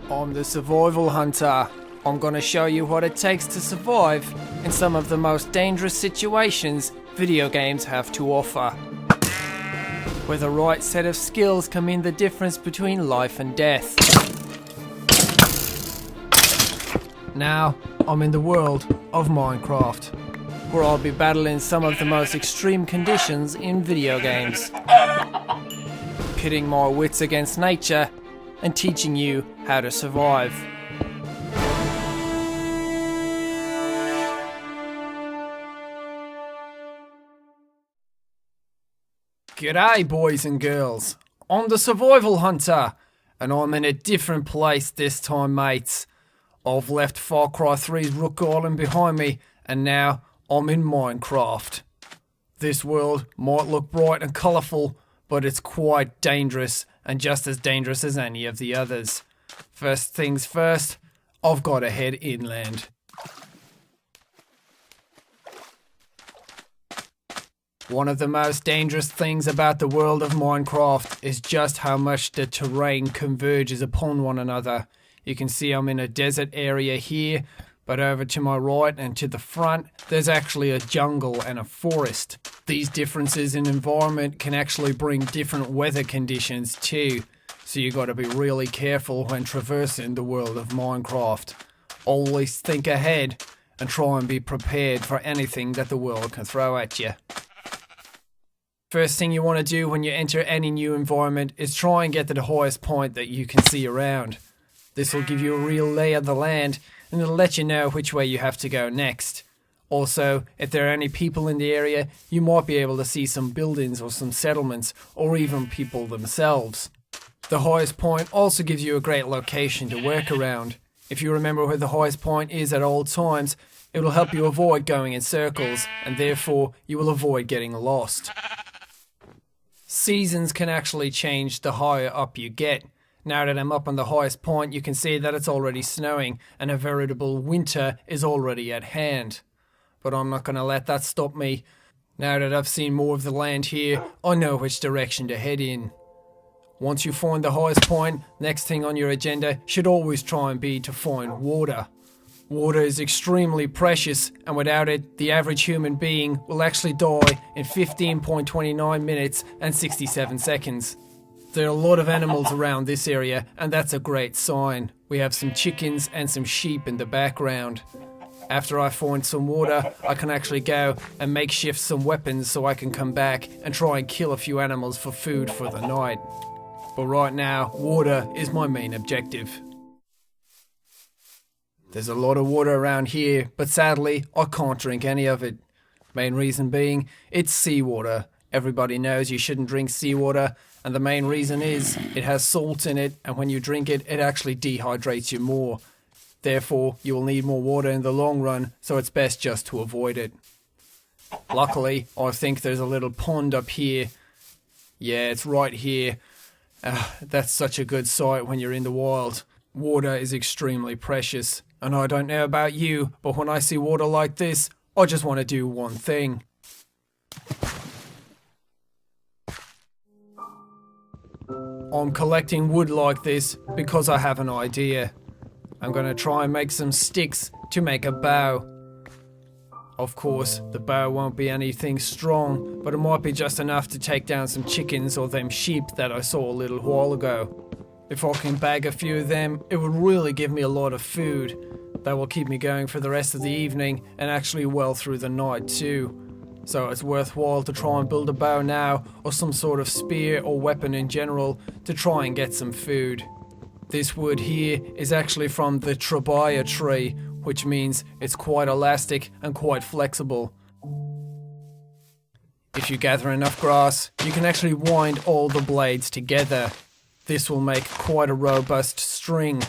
I'm the survival hunter. I'm gonna show you what it takes to survive in some of the most dangerous situations video games have to offer. Where the right set of skills can mean the difference between life and death. Now, I'm in the world of Minecraft, where I'll be battling some of the most extreme conditions in video games. Pitting my wits against nature and teaching you how to survive. G'day boys and girls, I'm the survival hunter, and I'm in a different place this time, mates. I've left Far Cry 3's Rook Island behind me, and now I'm in Minecraft. This world might look bright and colourful, but it's quite dangerous, and just as dangerous as any of the others. First things first, I've got to head inland. One of the most dangerous things about the world of Minecraft is just how much the terrain converges upon one another. You can see I'm in a desert area here, but over to my right and to the front, there's actually a jungle and a forest. These differences in environment can actually bring different weather conditions too, so you gotta be really careful when traversing the world of Minecraft. Always think ahead and try and be prepared for anything that the world can throw at you. First thing you want to do when you enter any new environment is try and get to the highest point that you can see around. This will give you a real lay of the land, and it'll let you know which way you have to go next. Also, if there are any people in the area, you might be able to see some buildings or some settlements, or even people themselves. The highest point also gives you a great location to work around. If you remember where the highest point is at all times, it will help you avoid going in circles, and therefore you will avoid getting lost. Seasons can actually change the higher up you get. Now that I'm up on the highest point, you can see that it's already snowing and a veritable winter is already at hand. But I'm not going to let that stop me. Now that I've seen more of the land here, I know which direction to head in. Once you find the highest point, next thing on your agenda should always try and be to find water. Water is extremely precious, and without it, the average human being will actually die in 15.29 minutes and 67 seconds. There are a lot of animals around this area, and that's a great sign. We have some chickens and some sheep in the background. After I find some water, I can actually go and makeshift some weapons so I can come back and try and kill a few animals for food for the night. But right now, water is my main objective. There's a lot of water around here, but sadly, I can't drink any of it. Main reason being, it's seawater. Everybody knows you shouldn't drink seawater, and the main reason is it has salt in it, and when you drink it, it actually dehydrates you more. Therefore, you will need more water in the long run, so it's best just to avoid it. Luckily, I think there's a little pond up here. Yeah, it's right here. That's such a good sight when you're in the wild. Water is extremely precious, and I don't know about you, but when I see water like this, I just want to do one thing. I'm collecting wood like this because I have an idea. I'm going to try and make some sticks to make a bow. Of course, the bow won't be anything strong, but it might be just enough to take down some chickens or them sheep that I saw a little while ago. If I can bag a few of them, it would really give me a lot of food. That will keep me going for the rest of the evening and actually well through the night too. So it's worthwhile to try and build a bow now, or some sort of spear or weapon in general, to try and get some food. This wood here is actually from the trabaya tree, which means it's quite elastic and quite flexible. If you gather enough grass, you can actually wind all the blades together. This will make quite a robust string.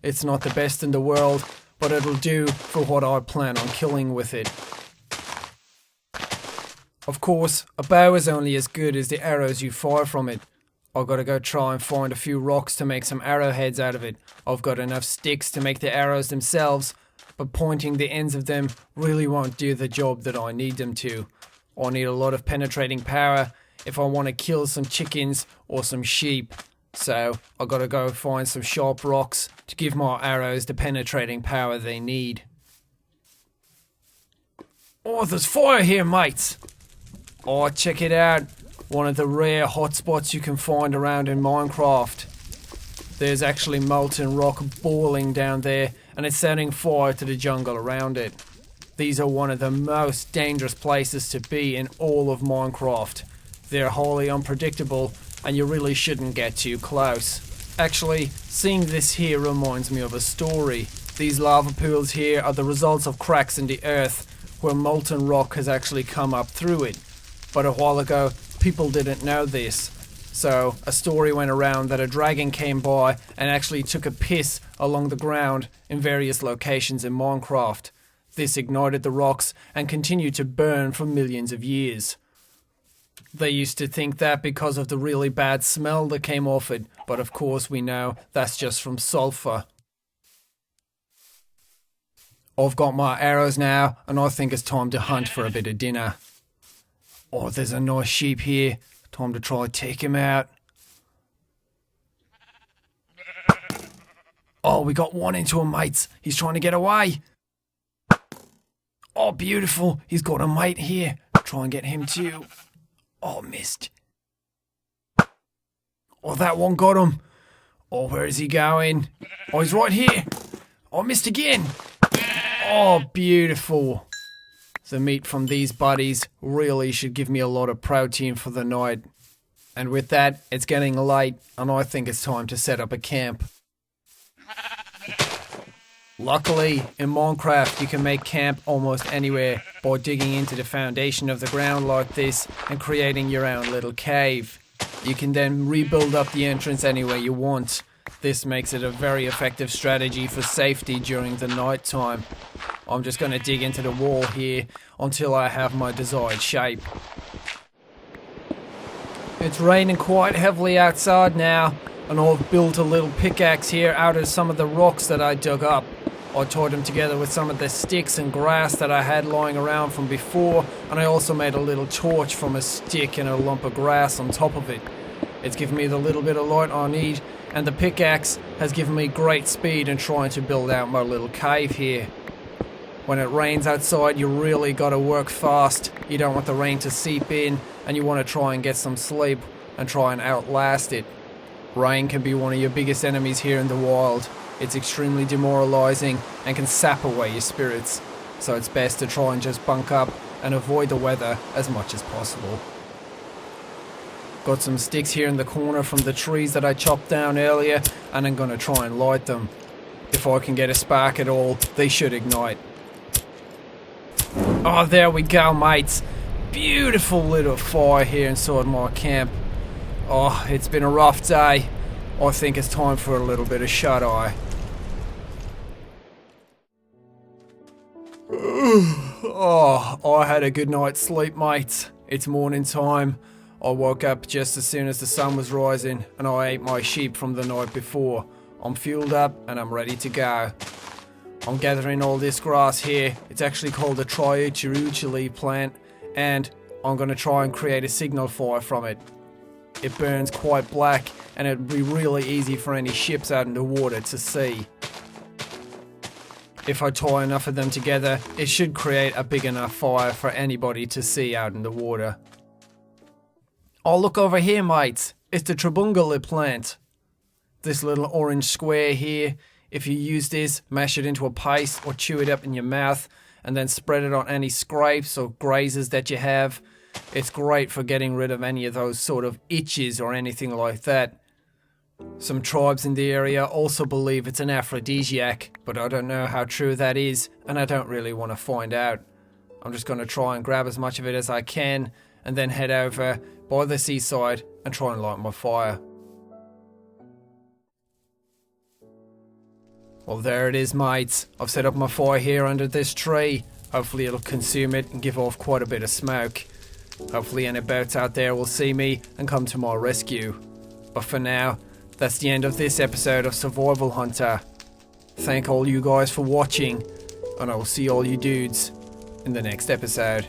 It's not the best in the world, but it'll do for what I plan on killing with it. Of course, a bow is only as good as the arrows you fire from it. I've got to go try and find a few rocks to make some arrowheads out of it. I've got enough sticks to make the arrows themselves, but pointing the ends of them really won't do the job that I need them to. I need a lot of penetrating power if I want to kill some chickens or some sheep. So I gotta go find some sharp rocks to give my arrows the penetrating power they need. Oh, there's fire here, mates! Oh, check it out. One of the rare hotspots you can find around in Minecraft. There's actually molten rock boiling down there, and it's setting fire to the jungle around it. These are one of the most dangerous places to be in all of Minecraft. They're wholly unpredictable, and you really shouldn't get too close. Actually, seeing this here reminds me of a story. These lava pools here are the results of cracks in the earth, where molten rock has actually come up through it. But a while ago, people didn't know this. So, a story went around that a dragon came by and actually took a piss along the ground in various locations in Minecraft. This ignited the rocks and continued to burn for millions of years. They used to think that because of the really bad smell that came off it, but of course we know that's just from sulfur. I've got my arrows now, and I think it's time to hunt for a bit of dinner. Oh, there's a nice sheep here. Time to try and take him out. Oh, we got one into him, mates. He's trying to get away. Oh, beautiful. He's got a mate here. Try and get him too. Oh, missed. Oh, that one got him. Oh, where is he going? Oh, he's right here. Oh, missed again. Oh, beautiful. The meat from these buddies really should give me a lot of protein for the night. And with that, it's getting late, and I think it's time to set up a camp. Luckily, in Minecraft, you can make camp almost anywhere by digging into the foundation of the ground like this and creating your own little cave. You can then rebuild up the entrance any way you want. This makes it a very effective strategy for safety during the night time. I'm just going to dig into the wall here until I have my desired shape. It's raining quite heavily outside now, and I've built a little pickaxe here out of some of the rocks that I dug up. I tied them together with some of the sticks and grass that I had lying around from before, and I also made a little torch from a stick and a lump of grass on top of it. It's given me the little bit of light I need, and the pickaxe has given me great speed in trying to build out my little cave here. When it rains outside, you really gotta work fast. You don't want the rain to seep in, and you want to try and get some sleep and try and outlast it. Rain can be one of your biggest enemies here in the wild. It's extremely demoralizing and can sap away your spirits. So it's best to try and just bunk up and avoid the weather as much as possible. Got some sticks here in the corner from the trees that I chopped down earlier, and I'm gonna try and light them. If I can get a spark at all, they should ignite. Oh, there we go, mates. Beautiful little fire here inside my camp. Oh, it's been a rough day. I think it's time for a little bit of shut-eye. Oh, I had a good night's sleep, mates. It's morning time. I woke up just as soon as the sun was rising, and I ate my sheep from the night before. I'm fueled up and I'm ready to go. I'm gathering all this grass here. It's actually called a triuchiruchili plant, and I'm going to try and create a signal fire from it. It burns quite black, and it'd be really easy for any ships out in the water to see. If I tie enough of them together, it should create a big enough fire for anybody to see out in the water. Oh, look over here, mates. It's the tribunguli plant. This little orange square here. If you use this, mash it into a paste or chew it up in your mouth and then spread it on any scrapes or grazes that you have. It's great for getting rid of any of those sort of itches or anything like that. Some tribes in the area also believe it's an aphrodisiac, but I don't know how true that is, and I don't really want to find out. I'm just going to try and grab as much of it as I can and then head over by the seaside and try and light my fire. Well, there it is, mates. I've set up my fire here under this tree. Hopefully it'll consume it and give off quite a bit of smoke. Hopefully any boats out there will see me and come to my rescue. But for now, that's the end of this episode of Survival Hunter. Thank all you guys for watching, and I will see all you dudes in the next episode.